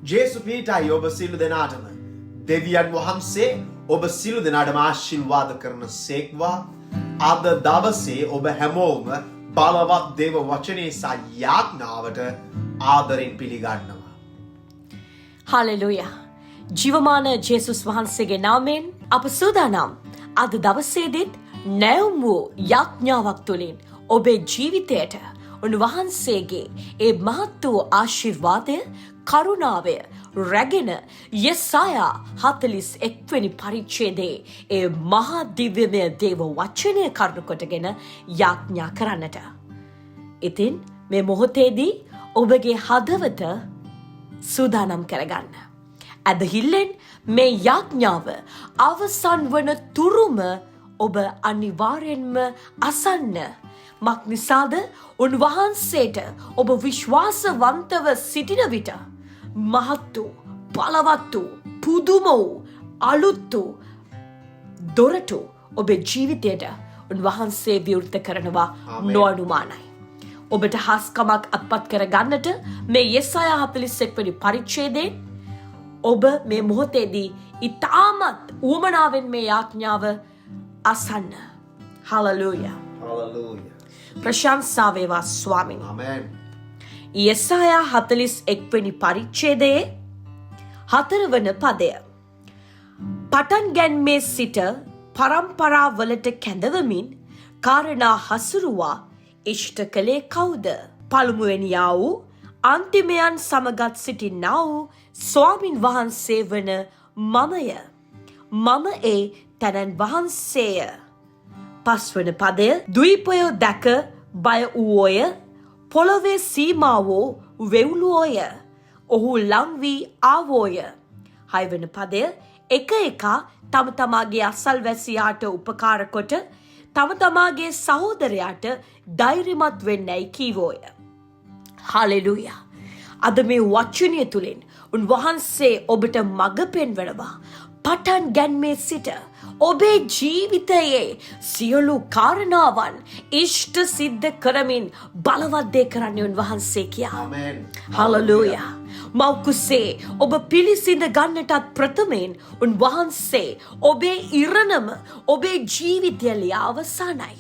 ජේසු පීඨයි ඔබ සියලු දෙනාටම දෙවියන් වහන්සේ ඔබ සියලු දෙනාටම ආශිර්වාද කරන සේක්වා. අද දවසේ ඔබ හැමෝම බලවත් දේව වචනේ සහ යාඥාවට ආදරෙන් පිළිගන්නවා. හලෙලුයා. ජීවමාන ජේසුස් වහන්සේගේ නාමයෙන් අප සූදානම් අද දවසේදීත් නැවුම් වූ යාඥාවක් තුළින් ඔබේ ජීවිතයට උන්වහන්සේගේ ඒ මහත් වූ ආශිර්වාදය කරුණාවය රැගෙන යෙසායා 41 වෙනි පරිච්ඡේදයේ ඒ මහා දිව්‍යමය දේව වචනය කරුණු කොටගෙන යාඥා කරන්නට. ඉතින් මේ මොහොතේදී ඔබගේ හදවත සූදානම් කරගන්න. ඇදහිල්ලෙන් මේ යාඥාව අවසන් වන තුරුම ඔබ අනිවාර්යෙන්ම අසන්න. මක් නිසාද උන්වහන්සේට ඔබ විශ්වාසවන්තව සිටින විට මහත් වූ බලවත් වූ පුදුම වූ අලුත් වූ දොරටු ඔබේ ජීවිතයට උන්වහන්සේ විවෘත කරනවා නොඅනුමානයි. ඔබට හාස්කමක් අත්පත් කරගන්නට මේ යෙසායා 41 වෙනි පරිච්ඡේදයෙන් ඔබ මේ මොහොතේදී ඉතාමත් උවමනාවෙන් මේ යාඥාව අසන්න. හලෙලූයා. හලෙලූයා. ප්‍රශංසා වේවා ස්වාමිනී. ආමෙන්. යෙසායා 41 වෙනි පරිච්ඡේදයේ 4 වන පදය. පටන් ගැන්මේ සිට පරම්පරාවලට කැඳවමින් කාරණා හසුරුවා ඉෂ්ට කළේ කවුද? පළමුවෙනියා වූ අන්තිමයන් සමගත් සිටින්නා වූ ස්වාමින් වහන්සේ වන මමය. මම ඒ තැනන් වහන්සේය. පස්වන පදය. ද්වීපයෝ දැක බය වූෝය, පොළොවේ සීමාවෝ වෙව්ලුවෝය, ඔහු ලං වී ආවෝය. හයවන පදය. එක එකා තම තමාගේ අසල්වැසියාට උපකාර කොට තම තමාගේ සහෝදරයාට ධෛර්යමත් වෙන්නයි කීවෝය. හලෙලූයා. අද මේ වචනය තුළින් උන්වහන්සේ ඔබට මඟ පෙන්වනවා. පටන් ගැන්මේ සිට ඔබේ ජීවිතයේ සියලු කාරණාවන් ඉෂ්ට සිද්ධ කරමින් බලවත් දේ කරන්නේ උන්වහන්සේ කියා. ආමෙන්. හලෙලූයා. මව්කුසේ ඔබ පිළිසිඳ ගන්නටත් ප්‍රථමයෙන් උන්වහන්සේ ඔබේ ඉරණම ඔබේ ජීවිතය ලියා අවසానයි.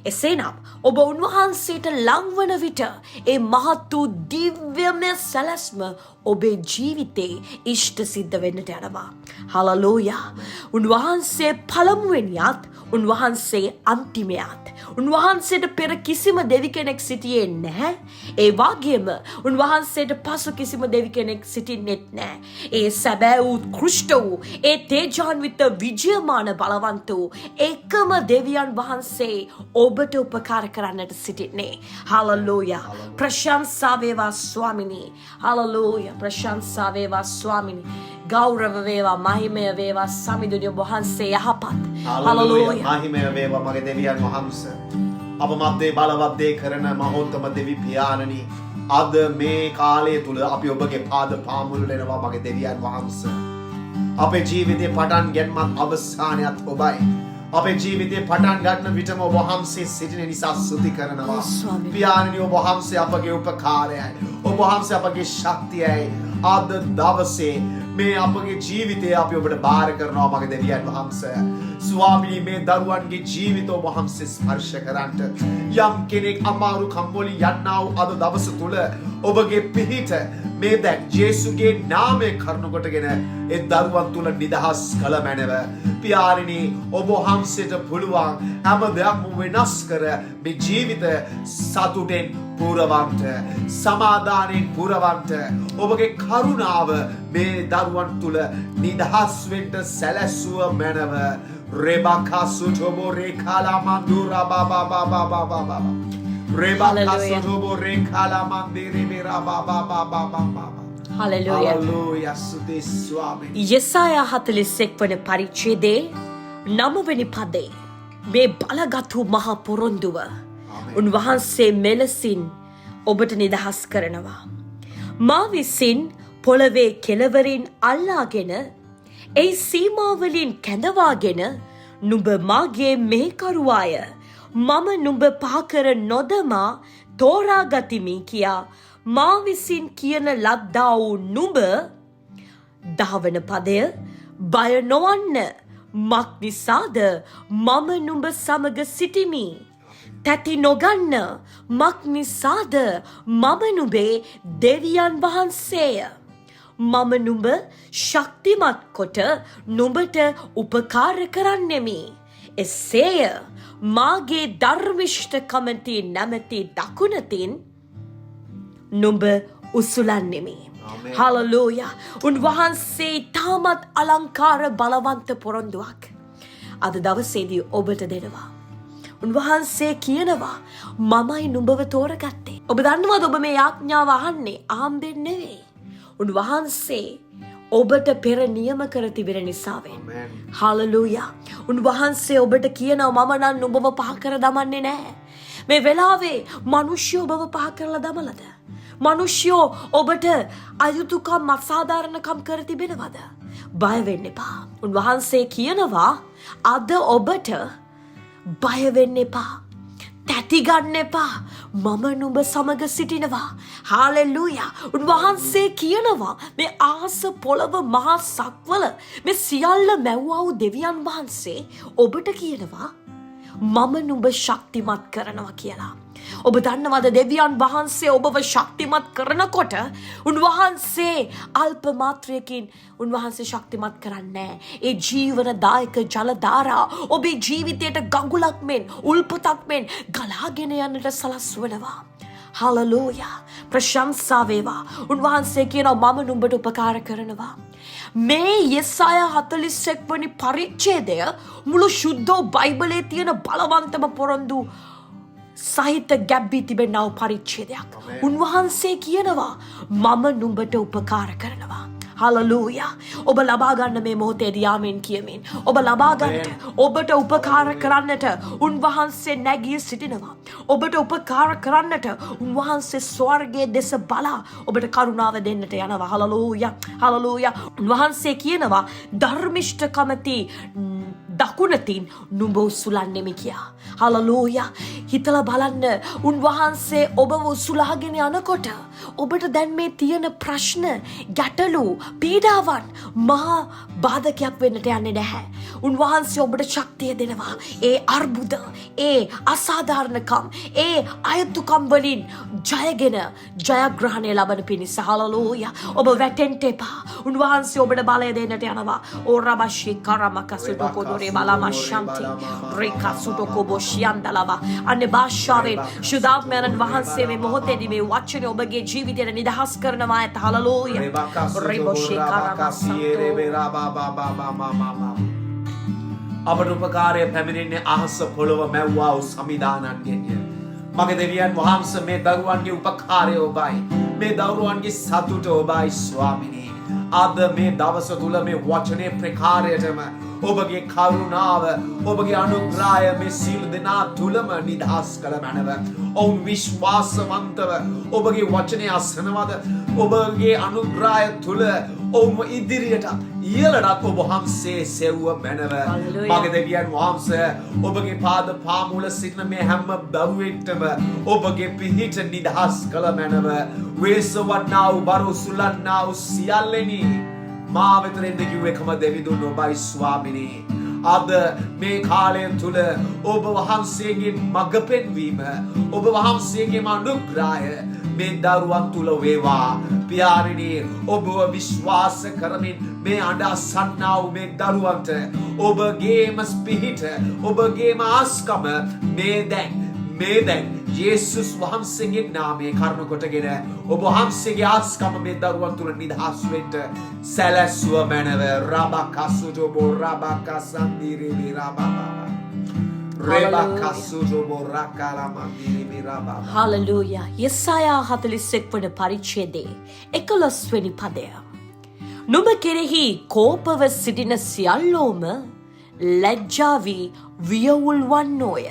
එසේනම් ඔබ උන්වහන්සේට ලංවන විට ඒ මහත් වූ දිව්‍යමය සැලැස්ම ඔබේ ජීවිතේ ඉෂ්ට සිද්ධ වෙන්නට යනවා. හලෙලූයා. උන්වහන්සේ පළමුවෙනියත් උන්වහන්සේ අන්තිමයත්. උන්වහන්සේට පෙර කිසිම දෙවි කෙනෙක් සිටියේ නැහැ. ඒ වගේම උන්වහන්සේට පසු කිසිම දෙවි කෙනෙක් සිටින්නෙත් නැහැ. ඒ සැබෑ වූ ක්‍රිස්ත වූ ඒ තේජාන්විත විජයමාන බලවන්ත වූ එකම දෙවියන් වහන්සේ ඔබට උපකාර කරන්නට සිටින්නේ. හලෙලූයා. ප්‍රශංසා වේවා ස්වාමිනී. හලෙලූයා. ප්‍රශංසා වේවා ස්වාමිනී. ගෞරව වේවා, මහිමය වේවා සමිඳුනි වහන්සේ යහපත්. හලෙලූයා. මහිමය වේවා මගේ දෙවියන් වහන්සේ. අප මැද්දේ බලවත් දේ කරන මහෝත්තම දෙවි පියාණනි, අද මේ කාලය තුල අපි ඔබගේ පාද පාමුල වෙනවා මගේ දෙවියන් වහන්සේ. අපේ ජීවිතේ පටන් ගැනීමත් අවසානයත් ඔබයි. අපේ ජීවිතේ පටන් ගන්න විටම ඔබ වහන්සේ සිටින නිසා ස්තුති කරනවා. පියාණනි, ඔබ වහන්සේ අපගේ උපකාරයයි. ඔබ වහන්සේ අපගේ ශක්තියයි. අද දවසේ මේ අපගේ ජීවිතය අපි ඔබට බාර කරනවා මගේ දෙවියන් වහන්සේ. ස්වාමී, මේ දරුවන්ගේ ජීවිත ඔබ වහන්සේ ස්පර්ශ කරන්නට. යම් කෙනෙක් අමාරු කම්වලි යන්නා වූ අද දවස තුල ඔබගේ පිහිට මේ දැන් ජේසුගේ නාමයෙන් කරුණු කොටගෙන ඒ දරුවන් තුල නිදහස් කළ මැනව. පියාණනි, ඔබ වහන්සේට පුළුවන් හැම දෙයක්ම වෙනස් කර මේ ජීවිත සතුටෙන් පුරවන්ට, සමාදානෙන් පුරවන්ට. ඔබගේ කරුණාව මේ දරුවන් තුල නිදහස් වෙන්න සැලැස්සුව මැනව. රෙබකා සුතෝබෝ රේඛාලා මන්දුරා බබා බබා බබා රෙබකා සුතෝබෝ රේඛාලා මන්දිරේ බේරා බබා බබා බබා. හලෙලූයා. හලෙලූයා. ස්තුති ස්වාමී. යෙසායා 41 වන පරිච්ඡේදයේ 9 වෙනි පදේ මේ බලගත් වූ මහ පොරොන්දුව උන්වහන්සේ මෙලෙසින් ඔබට නිදහස් කරනවා. මා විසින් පොළවේ කෙළවරින් අල්ලාගෙන ඒ සීමාවලින් කැඳවාගෙන නුඹ මාගේ මෙහෙකරුවාය. මම නුඹ පාකර නොදමා තෝරා ගතිමි කියා මා විසින් කියන ලද්දා වූ නුඹ 10වන පදය බය නොවන්න මක් නිසාද මම නුඹ සමග සිටිමි. තැති නොගන්න මක් නිසාද මම නුඹේ දෙවියන් වහන්සේය. මම නුඹ ශක්තිමත් කොට නුඹට උපකාර කරන්නෙමි. එසේය මාගේ ධර්මිෂ්ඨකමති නැමැති දකුණතින් නුඹ උසුලන්නෙමි. හලලූයා. උන්වහන්සේ තාමත් අලංකාර බලවන්ත පොරොන්දුවක් අද දවසේදී ඔබට දෙනවා. උන්වහන්සේ කියනවා මමයි නුඹව තෝරගත්තේ. ඔබ දන්නවද ඔබ මේ යාඥාව අහන්නේ ආම්බෙන් නෙවෙයි. උන්වහන්සේ ඔබට පෙර නියම කර තිබෙන නිසාවෙන්. හලලූයා. උන්වහන්සේ ඔබට කියනවා මම නම් නුඹව පහ කර දමන්නේ නැහැ. මේ වෙලාවේ මිනිස්සු ඔබව පහ කරලා දමලද? මිනිස්සු ඔබට අයුතුකම් අසාධාරණකම් කර තිබෙනවද? බය වෙන්න එපා. උන්වහන්සේ කියනවා අද ඔබට බය වෙන්න එපා. තැති ගන්න එපා. මම නුඹ සමග සිටිනවා. හාලෙලූයා. උන්වහන්සේ කියනවා මේ ආස පොළව මහා සක්වල මේ සියල්ල මැව්වා වූ දෙවියන් වහන්සේ ඔබට කියනවා මම නුඹ ශක්තිමත් කරනවා කියලා. ඔබ දන්නවද දෙවියන් වහන්සේ ඔබව ශක්තිමත් කරනකොට උන්වහන්සේ අල්ප මාත්‍රයකින් උන්වහන්සේ ශක්තිමත් කරන්නේ. ඒ ජීවනදායක ජල ධාරා ඔබේ ජීවිතයට ගඟුලක් මෙන් උල්පතක් මෙන් ගලාගෙන යන්නට සලස්වනවා. හලලූයා. ප්‍රශංසා වේවා. උන්වහන්සේ කියනවා මම නුඹට උපකාර කරනවා. මේ යෙසායා 41 වෙනි පරිච්ඡේදය මුළු ශුද්ධ බයිබලයේ තියෙන බලවන්තම පොරොන්දු සහිත ගැබ්බී තිබෙනා පරිච්ඡේදයක්. උන්වහන්සේ කියනවා මම නුඹට උපකාර කරනවා. හලලූයා. ඔබ ලබා ගන්න මේ මොහොතේදී ආමෙන් කියමින් ඔබ ලබා ගන්නට ඔබට උපකාර කරන්නට උන්වහන්සේ නැගී සිටිනවා. ඔබට උපකාර කරන්නට උන්වහන්සේ ස්වර්ගයේ දෙස බලා ඔබට කරුණාව දෙන්නට යනවා. හලලූයා. හලලූයා. උන්වහන්සේ කියනවා ධර්මිෂ්ඨකමති දකුණතින් නුඹ උසුලන්නෙමි කියා. හලලූයා. හිතලා බලන්න උන්වහන්සේ ඔබව උසුලාගෙන යනකොට ඔබට දැන් මේ තියෙන ප්‍රශ්න ගැටලු පීඩාවන් මහා බාධකයක් වෙන්නට යන්නේ නැහැ. උන්වහන්සේ ඔබට ශක්තිය දෙනවා. ඒ අර්බුද, ඒ අසාධාරණකම්, ඒ අයතුකම් වලින් ජයගෙන ජයග්‍රහණය ලබන පිණිස. හලලූයා. ඔබ වැටෙන්න එපා. උන්වහන්සේ ඔබට බලය දෙන්නට යනවා. ඕරබෂි කරමකසුතු කොදොරේ බලමශාන්ති රේකසුතු කොබොෂියන්දලවා. අනේ භාෂාවෙන් ශුද්ධාත්මයන් වහන්සේ මේ මොහොතේදී මේ වචනේ ඔබගේ ජීවිතයට නිදහස් කරනවා. ඇත. හලලූයා. රේබොෂි කරමකසියේ අපට උපකාරය පැමිණෙන්නේ අහස පොළව මැව්වා වූ සමිදානන්ගෙන්ය. මගේ දෙවියන් වහන්සේ මේ දරුවන්ගේ උපකාරය ඔබයි. මේ දරුවන්ගේ සතුට ඔබයි ස්වාමිනී. අද මේ දවස තුල මේ වචනේ ප්‍රකාරයටම ඔබගේ කරුණාව ඔබගේ අනුග්‍රහය මේ සියලු දෙනා තුලම නිදහස් කළ මැනව. ඔවුන් විශ්වාසවන්තව ඔබගේ වචනේ අසනවද? ඔබගේ අනුග්‍රහය තුල ඔවුන් ඉදිරියට ඉහළට ඔබ වහන්සේ සෙව්ව මැනව. මගේ දෙවියන් වහන්සේ ඔබගේ පාද පාමුල සිටින මේ හැම දරුවෙක්ටම ඔබගේ පිහිට නිදහස් කළ මැනව. වේසවන්නා වූ බරුසුලන්නා වූ සියල්ලෙනි මා වෙතෙන් දෙකියු එකම දෙවිඳුන් ඔබයි ස්වාමිනී. අද මේ කාලය තුල ඔබ වහන්සේගේ මඟ පෙන්වීම ඔබ වහන්සේගේ අනුග්‍රහය මේ දරුවන් තුල වේවා. පියාණෙනි ඔබව විශ්වාස කරමින් මේ අඬ අසන්නා වූ මේ දරුවන්ට ඔබගේම පිහිට ඔබගේම ආස්කම මේ දැන් යේසුස් වහන්සේගේ නාමයේ කරුණ කොටගෙන ඔබ වහන්සේගේ ආස්කම මේ දරුවන් තුල නිදහස් වෙන්න සැලැස්ව මැනව. රබකසුජෝ රබකසන්දිරි විරබබා රබකසුජෝ රකලමන්දිරි විරබබා. හලලූයා. යෙසායා 41 වන පරිච්ඡේදයේ 11 වෙනි පදය. නුඹ කෙරෙහි කෝපව සිටින සියල්ලෝම ලැජ්ජා වී වියවුල් වන්නෝය.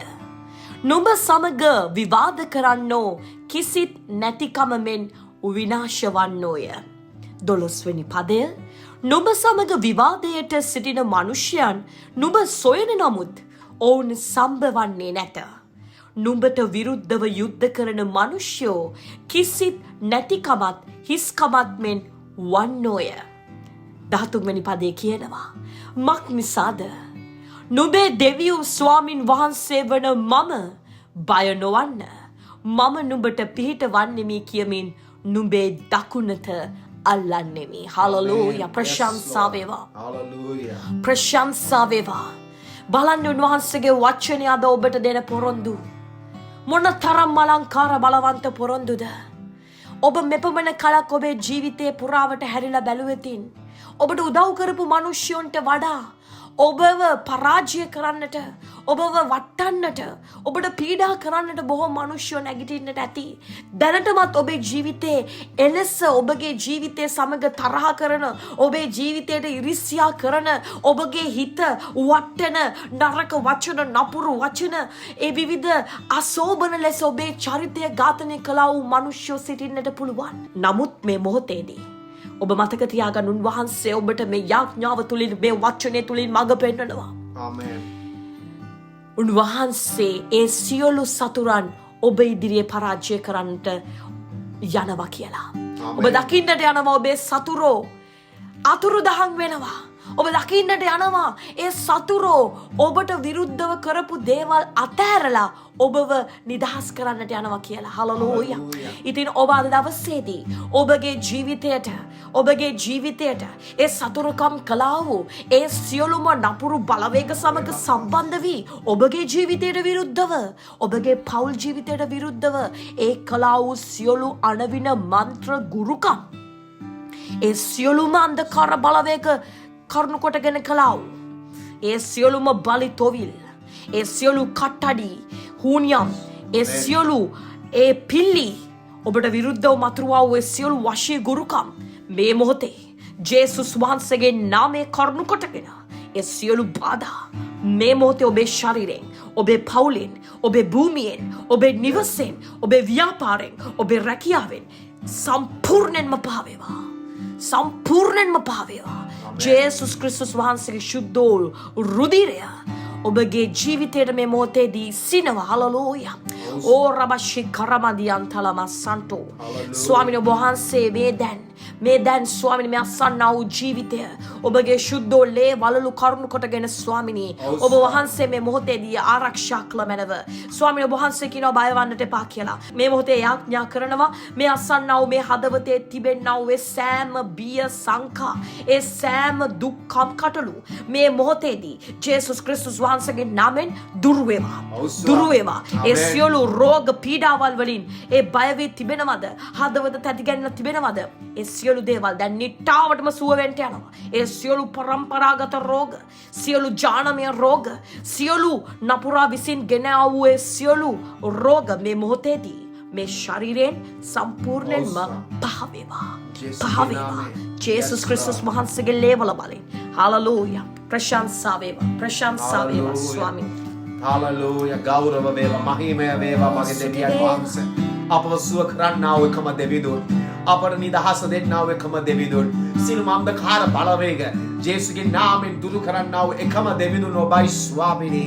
නුඹ සමග විවාද කරන්නෝ කිසිත් නැතිකමෙන් විනාශ වන්නෝය. 12 වෙනි පදය. නුඹ සමග විවාදයට සිටින මනුෂ්‍යයන් නුඹ සොයන නමුත් ඔවුන් සම්බවන්නේ නැත. නුඹට විරුද්ධව යුද්ධ කරන මනුෂ්‍යෝ කිසිත් නැතිකමත් හිස්කමත් මෙන් වන්නෝය. 13 වෙනි පදේ කියනවා මක් නිසාද නුඹේ දෙවියෝ ස්වාමින් වහන්සේ වන මම බය නොවන්න මම නුඹට පිහිට වන්නෙමි කියමින් නුඹේ දකුණත අල්ලන්නෙමි. හලලූයා. ප්‍රශංසා වේවා. Hallelujah. ප්‍රශංසා වේවා. බලන්න උන්වහන්සේගේ වචනය අද ඔබට දෙන පොරොන්දු මොන තරම් අලංකාර බලවන්ත පොරොන්දුද. ඔබ මෙපමණ කලක් ඔබේ ජීවිතයේ පුරාවට හැරිලා බැලුවෙතින් ඔබට උදව් කරපු මිනිස්සුන්ට වඩා ඔබව පරාජය කරන්නට ඔබව වටන්නට ඔබට පීඩා කරන්නට බොහෝ මිනිස්සු නැගිටින්නට ඇති. දැනටමත් ඔබේ ජීවිතේ එලෙස ඔබගේ ජීවිතය සමග තරහ කරන ඔබේ ජීවිතයට ඉරිසියා කරන ඔබගේ හිත වටන නරක වචන නපුරු වචන ඒ විවිධ අසෝබන ලෙස ඔබේ චරිතය ඝාතනය කළා වූ මිනිස්සු සිටින්නට පුළුවන්. නමුත් මේ මොහොතේදී ඔබ මතක තියාගන්න උන්වහන්සේ ඔබට මේ යාඥාව තුලින් මේ වචනය තුලින් මඟ පෙන්නනවා. Amen. උන්වහන්සේ ඒ සියලු සතුරන් ඔබ ඉදිරියේ පරාජය කරන්නට යනවා කියලා. ඔබ දකින්නට යනවා ඔබේ සතුරෝ අතුරුදහන් වෙනවා. ඔබ දකින්නට යනවා ඒ සතුරෝ ඔබට විරුද්ධව කරපු දේවල් අතහැරලා ඔබව නිදහස් කරන්නට යනවා කියලා. හලලූයා. ඉතින් ඔබ අද දවසේදී ඔබගේ ජීවිතයට ඒ සතුරුකම් කළා වූ ඒ සියලුම නපුරු බලවේග සමග සම්බන්ධ වී ඔබගේ ජීවිතයට විරුද්ධව ඔබගේ පෞල් ජීවිතයට විරුද්ධව ඒ කළා වූ සියලු අනවින මන්ත්‍ර ගුරුකම් ඒ සියලුම අන්ධකාර බලවේග කරුණු කොටගෙන කළා වූ ඒ සියලුම බලි තොවිල් ඒ සියලු කට්ටඩි හුනියම් ඒ සියලු ඒ පිල්ලි ඔබට විරුද්ධව මතුරුවා වූ ඒ සියලු වශී ගුරුකම් මේ මොහොතේ ජේසුස් වහන්සේගේ නාමයේ කරුණු කොටගෙන ඒ සියලු බාධා මේ මොහොතේ ඔබේ ශරීරයෙන් ඔබේ පවුලෙන් ඔබේ භූමියෙන් ඔබේ නිවසෙන් ඔබේ ව්‍යාපාරයෙන් ඔබේ රැකියාවෙන් සම්පූර්ණයෙන්ම පහවේවා. සම්පූර්ණයෙන්ම පහවේවා. ජේසුස් ක්‍රිස්තුස් වහන්සේගේ ශුද්ධ රුධිරය ඔබගේ ජීවිතයට මේ මොහොතේදී සිනවා. හලලූයා. ඕ රබෂි කරමදියන් තලම සන්තෝ. ස්වාමීන් වහන්සේ මේ දැන් ස්වාමීනි මේ අසන්නා වූ ජීවිතය ඔබගේ ශුද්ධ ලේ වලලු කරුණු කොටගෙන ස්වාමීනි ඔබ වහන්සේ මේ මොහොතේදී ආරක්ෂා කළ මැනව. ස්වාමීනි ඔබ වහන්සේ කියනවා බය වන්නට එපා කියලා. මේ මොහොතේ යාඥා කරනවා මේ අසන්නා වූ මේ හදවතේ තිබෙනා වූ සෑම බිය සංකා ඒ සෑම දුක් කටළු මේ මොහොතේදී ජේසුස් ක්‍රිස්තුස් වහන්සේගේ නාමයෙන් දුරු වේවා. දුරු වේවා. ඒ සියලු රෝග පීඩාවල් වලින් ඒ බය වී තිබෙනවද? හදවත තැතිගැන්ලා තිබෙනවද? ඒ සියලු දේවල් දැන් නිට්ටාවටම සුව වෙන්න යනවා. ඒ සියලු පරම්පරාගත රෝග, සියලු ජානමය රෝග, සියලු නපුරා විසින් ගෙන ආවූ ඒ සියලු රෝග මේ මොහොතේදී මේ ශරීරයෙන් සම්පූර්ණයෙන්ම පහ වේවා. පහ වේවා. ජේසුස් ක්‍රිස්තුස් වහන්සේගේ ලේවල බලෙන්. හලලූයා. ප්‍රශංසා වේවා. ප්‍රශංසා වේවා ස්වාමීන්. Hallelujah. ගෞරව වේවා, මහිමය වේවා මගේ දෙවියන් වහන්සේ. අපව සුව කරන්නා වූ එකම දෙවිඳුන්, අපට නිදහස දෙන්නා වූ එකම දෙවිඳුන්, සියලුම අන්ධකාර බලවේග ජේසුගේ නාමයෙන් දුරු කරන්නා වූ එකම දෙවිඳුන් ඔබයි ස්වාමීනි.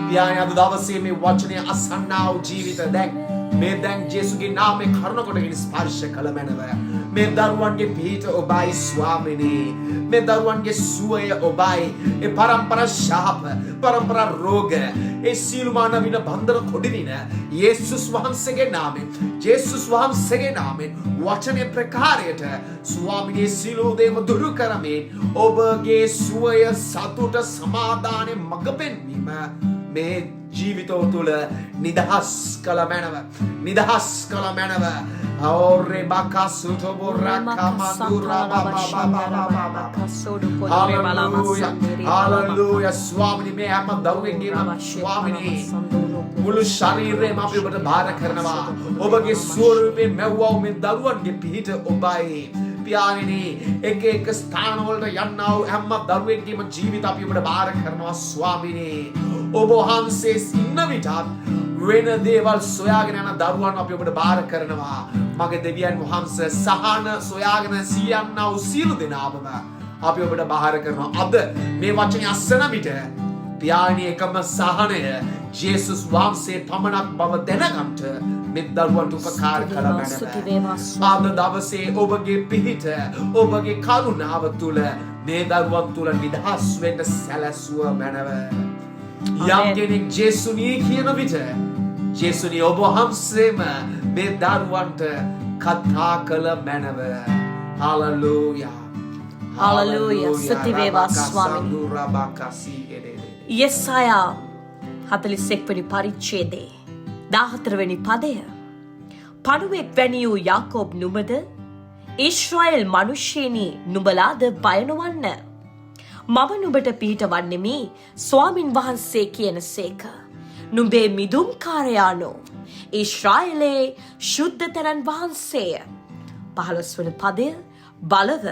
පියාණන් අද දවසේ මේ වචනය අසන්නා වූ ජීවිත දැන් ජේසුගේ නාමයෙන් කරුණ කොටගෙන ස්පර්ශ කළ මැනව. මේ දරුවන්ගේ පිහිට ඔබයි ස්වාමීනි. මේ දරුවන්ගේ සුවය ඔබයි. ඒ පරම්පරා ශාප, පරම්පරා රෝග, ඒ සියලුම අනවින බන්ධන කොඩිනින යේසුස් වහන්සේගේ නාමයෙන්, ජේසුස් වහන්සේගේ නාමයෙන් වචනේ ප්‍රකාරයට ස්වාමීනි සියලු දේම දුරු කරමින් ඔබගේ සුවය, සතුට, සමාදානය මඟ පෙන්වීම මේ ජීවිතය තුළ නිදහස් කළ මැනව. නිදහස් කළ මැනව. Aore bakasuto boraka mandura Hallelujah. ස්වාමීනි මේ හැම දරුවෙක්ගේම ස්වාමීනි මුළු ශරීරයම අපි ඔබට බාර කරනවා. ඔබගේ ස්වරූපයෙන් මැව්වා මේ දරුවන්ගේ පිහිට ඔබයි. පියාණෙනි එක ස්ථානවලට යන්නා වූ හැම දරුවෙක්ගේම ජීවිත අපි ඔබට බාර කරනවා ස්වාමීනි. ඔබ වහන්සේ ඉන්න විටත් වෙන දේවල් සොයාගෙන යන දරුවන් අපි ඔබට බාර කරනවා. මගේ දෙවියන් වහන්සේ සහන සොයාගෙන සියන්නා වූ සියලු දෙනාම අපි ඔබට බාර කරනවා. අද මේ වචනේ අසන විට පියාණනි එකම සහනය ජේසුස් වහන්සේ පමණක් බව දැනගන්නට මේ දරුවන්ට උපකාර කළ මැනව. අද දවසේ ඔබගේ පිහිට ඔබගේ කරුණාව තුල මේ දරුවන් තුල නිදහස් වෙන්න සැලැස්සුව මැනව. යම් කෙනෙක් ජේසුනී කියන විට ජේසුනී ඔබ වහන්සේම මේ දරුවන්ට කතා කළ මැනව. හalleluya. හalleluya. ස්තුති වේවා ස්වාමීනි. යෙසායා 41 වෙනි පරිච්ඡේදයේ 14 වෙනි පදය. පණුවෙක් වැනි වූ යාකෝබ් නුඹද ඊශ්‍රායෙල් මනුෂ්‍යයනි නුඹලාද බය නොවන්න. මම නුඹට පිහිටවන්නෙමි ස්වාමින් වහන්සේ කියනසේක. නුඹේ මිදුම්කාරයානෝ ඊශ්‍රායලේ ශුද්ධතරන් වහන්සේය. 15 වන පදය. බලව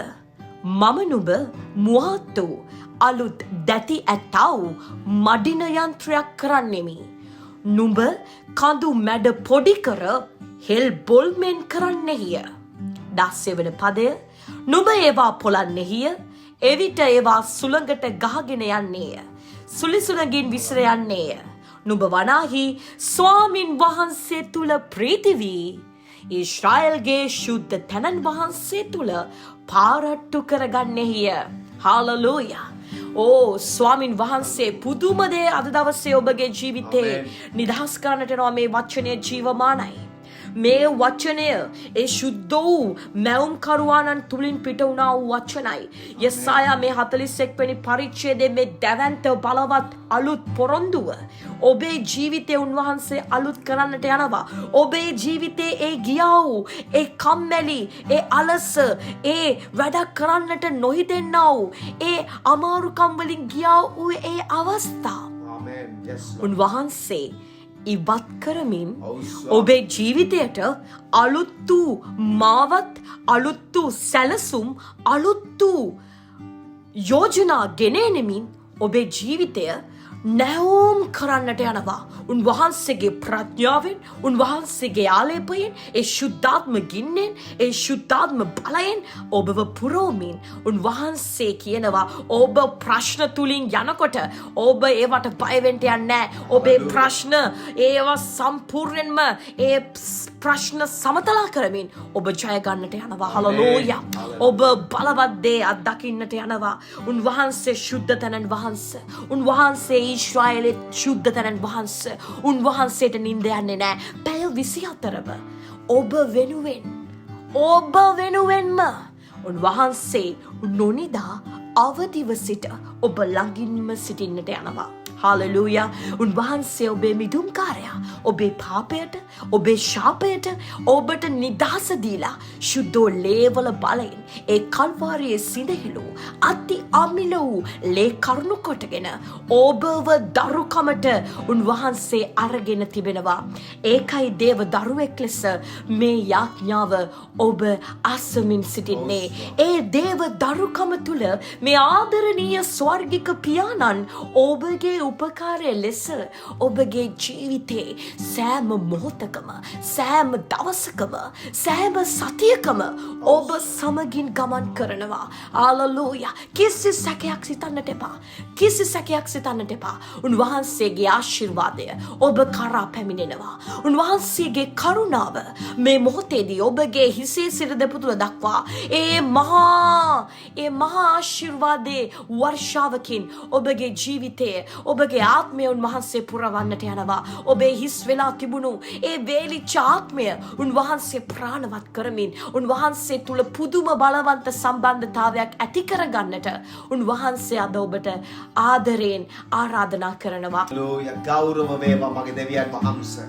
මම නුඹ මුවහත්තු අලුත් දැති ඇතව් මඩින යන්ත්‍රයක් කරන්නෙමි. නුඹ කඳු මැඩ පොඩි කර හෙල් බොල්මෙන් කරන්නෙහිය. 16 වන පදය. නුඹ ඒවා පොලන්නෙහිය. එවිට ඒවා සුළඟට ගහගෙන යන්නේය. සුලිසුළඟින් විසිර යන්නේය. නුඹ වනාහි ස්වාමින් වහන්සේ තුල ප්‍රීති වී ඊශ්‍රායල්ගේ ශුද්ධ තැනන් වහන්සේ තුල පාරට්ටු කරගන්නෙහිය. හalleluya. ඕ ස්වාමින් වහන්සේ පුදුම දේ අද දවසේ ඔබගේ ජීවිතේ නිදහස් කරන්නට යනවා. මේ වචනය ජීවමානයි. මේ වචනය ඒ ශුද්ධ වූ මැවුම් කරුවානන් තුලින් පිට වුණා වූ වචනයි. යෙසායා මේ 41 වෙනි පරිච්ඡේදයේ මේ දැවැන්ත බලවත් අලුත් පොරොන්දුව ඔබේ ජීවිතේ උන්වහන්සේ අලුත් කරන්නට යනවා. ඔබේ ජීවිතේ ඒ ගියා වූ ඒ කම්මැලි ඒ අලස ඒ වැඩ කරන්නට නොහිතෙන්නා වූ ඒ අමාරුකම් වලින් ගියා වූ ඒ අවස්ථා උන්වහන්සේ ඉවත් කරමින් ඔබේ ජීවිතයට අලුත් වූ මාවත් අලුත් වූ සැලසුම් අලුත් වූ යෝජනා ගෙනෙමින් ඔබේ ජීවිතය නැවුම් කරන්නට යනවා. උන්වහන්සේගේ ප්‍රඥාවෙන් උන්වහන්සේගේ ආලේපයෙන් ඒ ශුද්ධාත්ම ගින්නෙන් ඒ ශුද්ධාත්ම බලයෙන් ඔබව පුරවමින් උන්වහන්සේ කියනවා ඔබ ප්‍රශ්න තුලින් යනකොට ඔබ ඒවට බය වෙන්න යන්නේ නැහැ. ඔබේ ප්‍රශ්න ඒවා සම්පූර්ණයෙන්ම ඒ ප්‍රශ්න සමතලා කරමින් ඔබ ජය ගන්නට යනවා. හalleluya. ඔබ බලවත් දේ අත්දකින්නට යනවා. උන්වහන්සේ ශුද්ධ තනන් වහන්සේ උන්වහන්සේ ඊශ්‍රායලේ ශුද්ධ තනන් වහන්සේ උන්වහන්සේට නින්ද යන්නේ නැහැ. පැය 24ම ඔබ වෙනුවෙන්ම උන්වහන්සේ නොනිදා අවදිව සිට ඔබ ළඟින්ම සිටින්නට යනවා. හalleluya. උන්වහන්සේ ඔබේ මිදුම්කාරයා ඔබේ පාපයට ඔබේ ශාපයට ඔබට නිදහස දීලා ශුද්ධෝ ලේවල බලයෙන් ඒ කල්වාරියේ සිඳහෙළු අති අමිල වූ ලේ කරුණු කොටගෙන ඔබව දරුකමට උන්වහන්සේ අරගෙන තිබෙනවා. ඒකයි දේව දරුවෙක් ලෙස මේ යාඥාව ඔබ අසමින් සිටින්නේ. ඒ දේව දරුකම තුල මේ ආදරණීය ස්වර්ගික පියාණන් ඔබගේ උපකාරය ලෙස ඔබගේ ජීවිතේ සෑම මොහොතකම සෑම දවසකම සෑම සතියකම ඔබ සමගින් ගමන් කරනවා. හalleluya. කිසි සැකයක් සිතන්නට එපා. කිසි සැකයක් සිතන්නට එපා. උන්වහන්සේගේ ආශිර්වාදය ඔබ කරා පැමිණෙනවා. උන්වහන්සේගේ කරුණාව මේ මොහොතේදී ඔබගේ හිසේ සිට දෙපතුල දක්වා ඒ මහා ආශිර්වාදයේ වර්ෂාවකින් ඔබගේ ජීවිතයේ ඔබගේ ආත්මය උන්වහන්සේ පුරවන්නට යනවා. ඔබේ හිස් වෙලා තිබුණු ඒ වේලිච්ච ආත්මය උන්වහන්සේ ප්‍රාණවත් කරමින් උන්වහන්සේ තුල පුදුම බලවන්ත සම්බන්ධතාවයක් ඇති කරගන්නට උන්වහන්සේ අද ඔබට ආදරයෙන් ආරාධනා කරනවා. හalleluya. ගෞරව වේවා මගේ දෙවියන් වහන්සේ.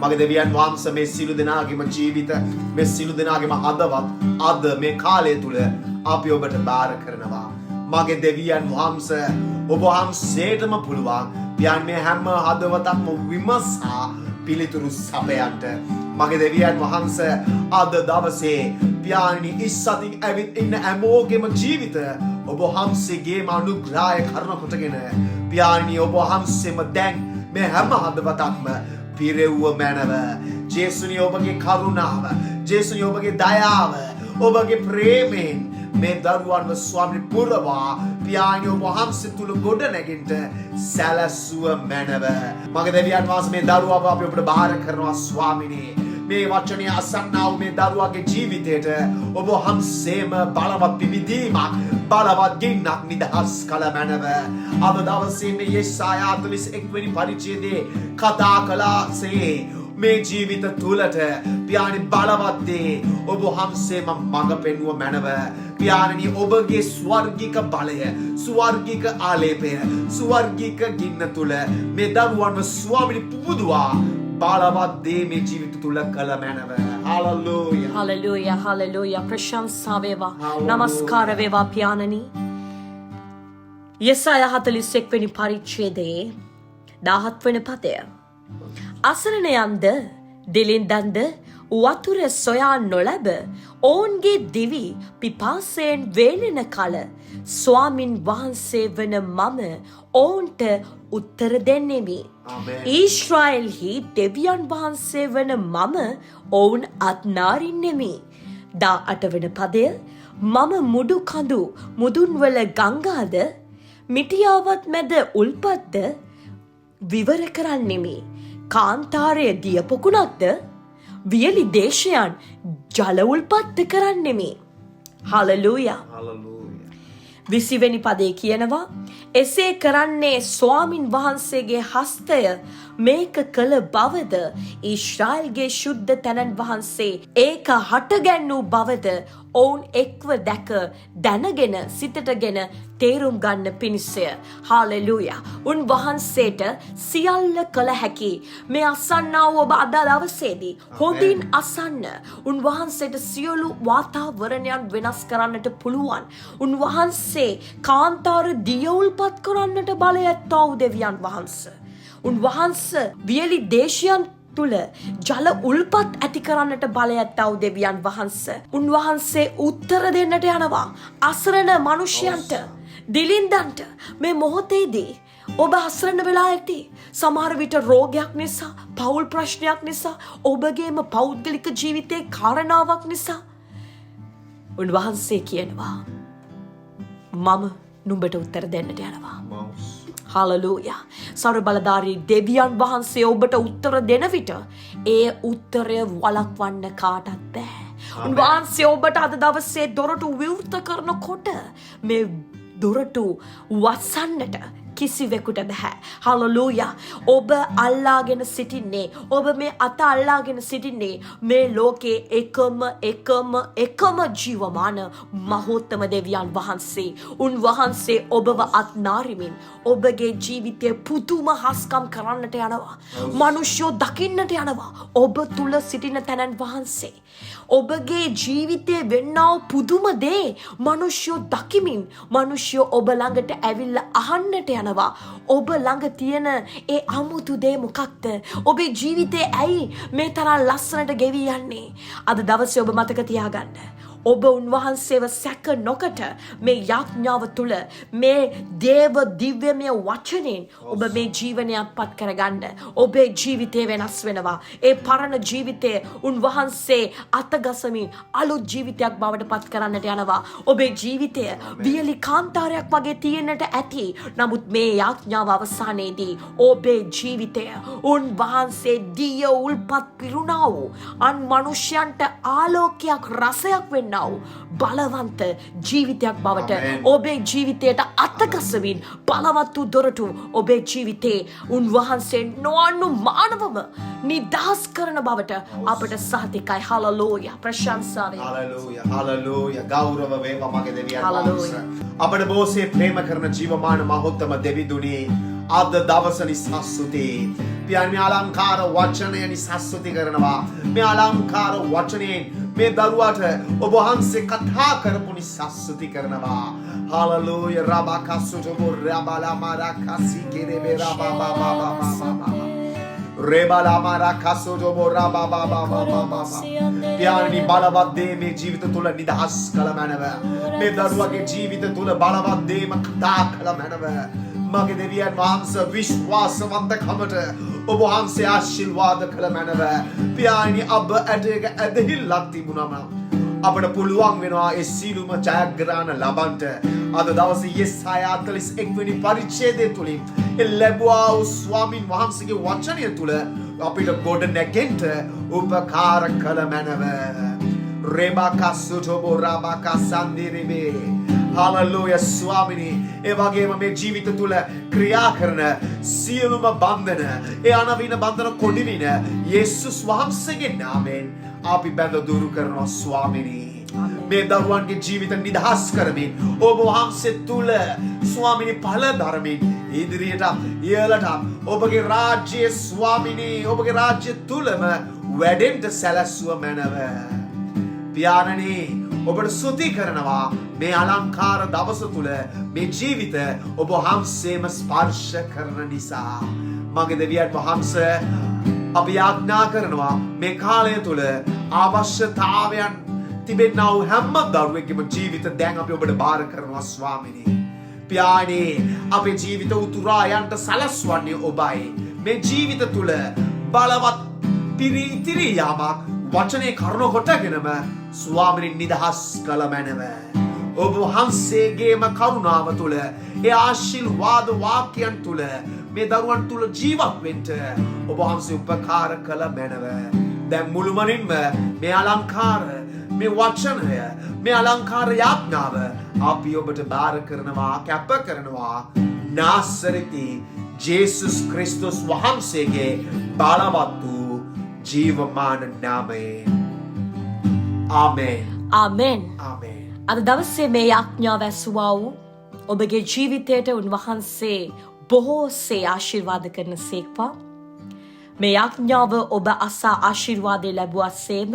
මගේ දෙවියන් වහන්සේ මේ සිළු දෙනාගේම ජීවිත මේ සිළු දෙනාගේම හදවත් අද මේ කාලය තුල අපි ඔබට බාර කරනවා. මගේ දෙවියන් වහන්සේ ඔබ වහන්සේටම පුළුවන් පියන් මේ හැම හදවතක්ම විමසා පිළිතුරු සපයන්ට. මගේ දෙවියන් වහන්සේ අද දවසේ පියාණනි ඉස්සතින් ඇවිත් ඉන්න හැමෝගෙම ජීවිත ඔබ වහන්සේගේම අනුග්‍රහය කරන කොටගෙන පියාණනි ඔබ වහන්සේම දැන් මේ හැම හදවතක්ම පිරෙව්ව මැනව. ජේසුනි ඔබගේ කරුණාව ජේසුනි ඔබගේ දයාව ඔබගේ ප්‍රේමයෙන් මේ දරුවන්ව ස්වාමී පුරවා පියාණනි ඔබ වහන්සේ තුල ගොඩ නැගින්ට සැලසුව මැනව. මගේ දෙවියන් වහන්සේ මේ දරුවව අපි ඔබට බාර කරනවා ස්වාමිනේ. මේ වචනය අසන්නා වූ මේ දරුවාගේ ජීවිතයට ඔබ වහන්සේම බලවත් පිබිදීමක් බලවත් ගින්නක් නිදහස් කළ මැනව. අද දවසේ මේ යෙසායා 41 වෙනි පරිච්ඡේදයේ කතා කළාසේ මේ ජීවිත තුලට පියාණි බලවත් දේ ඔබ වහන්සේම මඟ පෙන්වුව මැනව. පියාණනි ඔබගේ ස්වර්ගික බලය, ස්වර්ගික ආලේපය, ස්වර්ගික ගින්න තුල මේ දරුවන්ව ස්වාමිනී පුබුදුවා බලවත් දේ මේ ජීවිත තුල කළ මැනව. හalleluya හalleluya හalleluya ප්‍රශංසා වේවා නමස්කාර වේවා පියාණනි. යෙසායා 41 වෙනි පරිච්ඡේදයේ 17 වෙනි පදය. අසරණයන්ද දිලින්දන්ද වතුර සොයා නොලැබ ඔවුන්ගේ දිවි පිපාසයෙන් වේලෙන කල ස්වාමින් වහන්සේ වන මම ඔවුන්ට උත්තර දෙන්නෙමි. ඊශ්‍රායෙල්හි දෙවියන් වහන්සේ වන මම ඔවුන් අත්නාරින්නෙමි. 18 වන පදය. මම මුඩු කඳු මුදුන්වල ගංගාද මිටියාවත් මැද උල්පත්ද විවර කරන්නෙමි. කාන්තාරය දියපොකුණක්ද වියලි දේශයන් ජල උල්පත්ත කරන්නෙමි. හලලූයා. 20 වෙනි පදේ කියනවා එසේ කරන්නේ ස්වාමින් වහන්සේගේ හස්තය මේක කළ බවද ඊශ්‍රායල්ගේ ශුද්ධ තැනන් වහන්සේ ඒක හටගැන්වූ බවද ඔවුන් එක්ව දැක දැනගෙන සිතටගෙන තේරුම් ගන්න පිණිසය. හාලෙලූයා. උන්වහන්සේට සියල්ල කළ හැකි. මේ අසන්නා වූ ඔබ අද දවසේදී හොඳින් අසන්න. උන්වහන්සේට සියලු වාතාවරණයන් වෙනස් කරන්නට පුළුවන්. උන්වහන්සේ කාන්තාර දිය උල්පත් කරන්නට බලය ඇත්තා වූ දෙවියන් වහන්සේ. උන්වහන්සේ වියලි දේශයන් තුල ජල උල්පත් ඇති කරන්නට බලය ඇත්තා වූ දෙවියන් වහන්සේ. උන්වහන්සේ උත්තර දෙන්නට යනවා අසරණ මිනිසයන්ට, දිලින්දන්ට. මේ මොහොතේදී ඔබ අසරණ වෙලා ඇති. සමහර විට රෝගයක් නිසා, පෞල් ප්‍රශ්නයක් නිසා, ඔබගේම පෞද්ගලික ජීවිතයේ කාරණාවක් නිසා උන්වහන්සේ කියනවා මම නුඹට උත්තර දෙන්නට යනවා. හලලූයා. සර්ව බලධාරී දෙවියන් වහන්සේ ඔබට උත්තර දෙන විට ඒ උත්තරය වළක්වන්න කාටත් බෑ. උන්වහන්සේ ඔබට අද දවසේ දොරටු විවෘත කරනකොට මේ දොරටු වසන්නට කිසිවෙකුට බෑ. හලලූයා. ඔබ අල්ලාගෙන සිටින්නේ, ඔබ මේ අත අල්ලාගෙන සිටින්නේ මේ ලෝකේ එකම ජීවමාන මහෝත්තම දෙවියන් වහන්සේ. උන්වහන්සේ ඔබව අත්නාරිමින් ඔබගේ ජීවිතය පුදුම හස්කම් කරන්නට යනවා. මිනිස්සු දකින්නට යනවා ඔබ තුල සිටින තැනන් වහන්සේ. ඔබගේ ජීවිතේ වෙන්නව පුදුම දේ මිනිස්සු දකිමින් මිනිස්සු ඔබ ළඟට ඇවිල්ලා අහන්නට යනවා. ඔබ ළඟ තියෙන ඒ අමුතු දේ මොකක්ද? ඔබේ ජීවිතේ ඇයි මේ තරම් ලස්සනට ගෙවි යන්නේ? අද දවසේ ඔබ මතක තියාගන්න. ඔබ උන්වහන්සේව සැක නොකට මේ යාඥාව තුළ මේ දේව දිව්‍යමය වචනෙන් ඔබ මේ ජීවනයක් පත් කරගන්න. ඔබේ ජීවිතය වෙනස් වෙනවා. ඒ පරණ ජීවිතය උන්වහන්සේ අතගසමින් අලුත් ජීවිතයක් බවට පත් කරන්නට යනවා. ඔබේ ජීවිතය වියලි කාන්තාරයක් වගේ තියෙන්නට ඇති. නමුත් මේ යාඥාව අවසානයේදී ඔබේ ජීවිතය උන්වහන්සේ දිය උල්පත් පිරුණා වූ අන් මනුෂ්‍යයන්ට ආලෝකයක් රසයක් වෙන්න බලවන්ත ජීවිතයක් බවට ඔබේ ජීවිතයට අතගසමින් බලවත් වූ දොරටු ඔබේ ජීවිතේ උන්වහන්සේ නොඅනුමානවම නිදහස් කරන බවට අපට සහතිකයි. හලලූයා. ප්‍රශංසා වේ. හලලූයා. හලලූයා. ගෞරව වේවා මගේ දෙවියන් වහන්සේ. අපට බොහෝසේ ප්‍රේම කරන ජීවමාන මහෝත්තම දෙවිඳුනි, අද දවස නිසා ස්තුතියි. පියාණන් මේ අලංකාර වචනය නිසා ස්තුති කරනවා. මේ අලංකාර වචනයෙන් මේ දරුවාට ඔබ වහන්සේ කතා කරපු නිසා ස්තුති කරනවා. හalleluya. රබකසුතෝ රබලමරකසි කෙරෙබේ රබබබබබබබ රේබලමරකසුතෝ රබබබබබබ. පියාණනි බලවත් දේ මේ ජීවිත තුල නිදහස් කළ මැනව. මේ දරුවාගේ ජීවිත තුල බලවත් දේම කතා කළ මැනව. මගේ දෙවියන් වහන්සේ විශ්වාසවන්තකමට ඔබ වහන්සේ ආශිර්වාද කළ මැනව. පියාණනි අබ ඇටයක ඇදහිල්ලක් තිබුණම අපට පුළුවන් වෙනවා ඒ සීලුම ජයග්‍රහණ ලබන්නට. අද දවසේ යෙසායා 41 වෙනි පරිච්ඡේදය තුලින් ලැබුවා වූ ස්වාමින් වහන්සේගේ වචනය තුල අපිට ගොඩ නැගෙන්ට උපකාර කළ මැනව. රෙබකස්සුටොබෝ රාබකසන්දිරිබේ. හලලුය ස්වාමිනී. ඒ වගේම මේ ජීවිත තුල ක්‍රියා කරන සියලුම බන්ධන, ඒ අනවින බන්ධන කොඩිවින යේසුස් වහන්සේගේ නාමයෙන් අපි බැඳ දුරු කරනවා ස්වාමිනී. මේ දරුවන්ගේ ජීවිත නිදහස් කරමින් ඔබ වහන්සේ තුල ස්වාමිනී ඵල ධර්මින් ඉදිරියට ඉහළට ඔබගේ රාජ්‍යයේ ස්වාමිනී ඔබගේ රාජ්‍ය තුලම වැඩෙන්න සැලැස්සුව මැනව. පියාණනි ඔබට ස්තුති කරනවා මේ අලංකාර දවස තුල මේ ජීවිත ඔබ වහන්සේම ස්පර්ශ කරන නිසා. මගේ දෙවියන් වහන්සේ අපි ආඥා කරනවා මේ කාලය තුල අවශ්‍යතාවයන් තිබෙනා වූ හැම දරුවෙක්ගේම ජීවිත දැන් අපි ඔබට බාර කරනවා ස්වාමිනී. පියාණනි අපේ ජීවිත උතුරා යන්න සලස්වන්නේ ඔබයි. මේ ජීවිත තුල බලවත් පිරිතිරි යාමක් වචනේ කරුණ කොටගෙනම ස්වාමිනී නිදහස් කළ මැනව. ඔබ වහන්සේගේම කරුණාව තුල ඒ ආශිර්වාද වාක්‍යයන් තුල මේ දරුවන් තුල ජීවත් වෙන්න ඔබ වහන්සේ උපකාර කළ මැනව. දැන් මුළුමනින්ම මේ අලංකාර මේ වචනය මේ අලංකාර යාඥාව අපි ඔබට බාර කරනවා කැප කරනවා නාසරෙති ජේසුස් ක්‍රිස්තුස් වහන්සේගේ බලවත් වූ ජීවමාන නාමයෙන්. ආමේන්. ආමෙන්. ආමේන්. අද දවසේ මේ යාඥාව ඇසුවා වූ ඔබගේ ජීවිතයට උන්වහන්සේ බොහෝසේ ආශිර්වාද කරන සේක්වා. මේ යාඥාව ඔබ අසා ආශිර්වාදය ලැබුවා සේම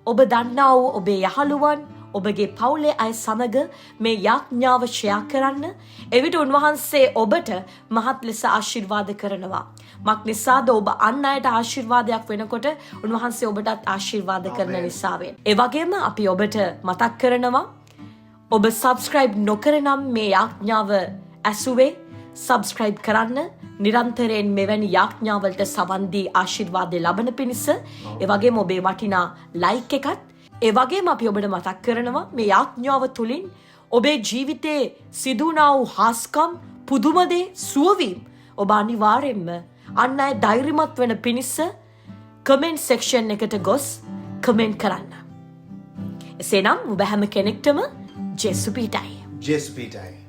ඔබ දන්නා වූ ඔබේ යහළුවන් ඔබගේ පවුලේ අය සමග මේ යාඥාව ෂෙයා කරන්න. එවිට උන්වහන්සේ ඔබට මහත් ලෙස ආශිර්වාද කරනවා. මක් නිසාද ඔබ අන් අයට ආශිර්වාදයක් වෙනකොට උන්වහන්සේ ඔබටත් ආශිර්වාද කරන නිසාවෙන්. ඒ වගේම අපි ඔබට මතක් කරනවා ඔබ සබ්ස්ක්‍රයිබ් නොකරනම් මේ යාඥාව ඇසුවේ සබ්ස්ක්‍රයිබ් කරන්න. නිරන්තරයෙන් මෙවැනි යාඥාවලට සවන් දී ආශිර්වාද ලබන පිණිස ඒ වගේම ඔබේ වටිනා ලයික් එකත් ඒ වගේම අපි ඔබට මතක් කරනවා මේ යාඥාව තුලින් ඔබේ ජීවිතයේ සිදු වුණා වූ හාස්කම් පුදුම දේ සුවවීම ඔබ අනිවාර්යෙන්ම අන් අය ධෛර්යමත් වෙන පිණිස කමෙන්ට් සෙක්ෂන් එකට ගොස් කමෙන්ට් කරන්න. එසේනම් ඔබ හැම කෙනෙක්ටම ජේසු පිටයි. ජේසු පිටයි.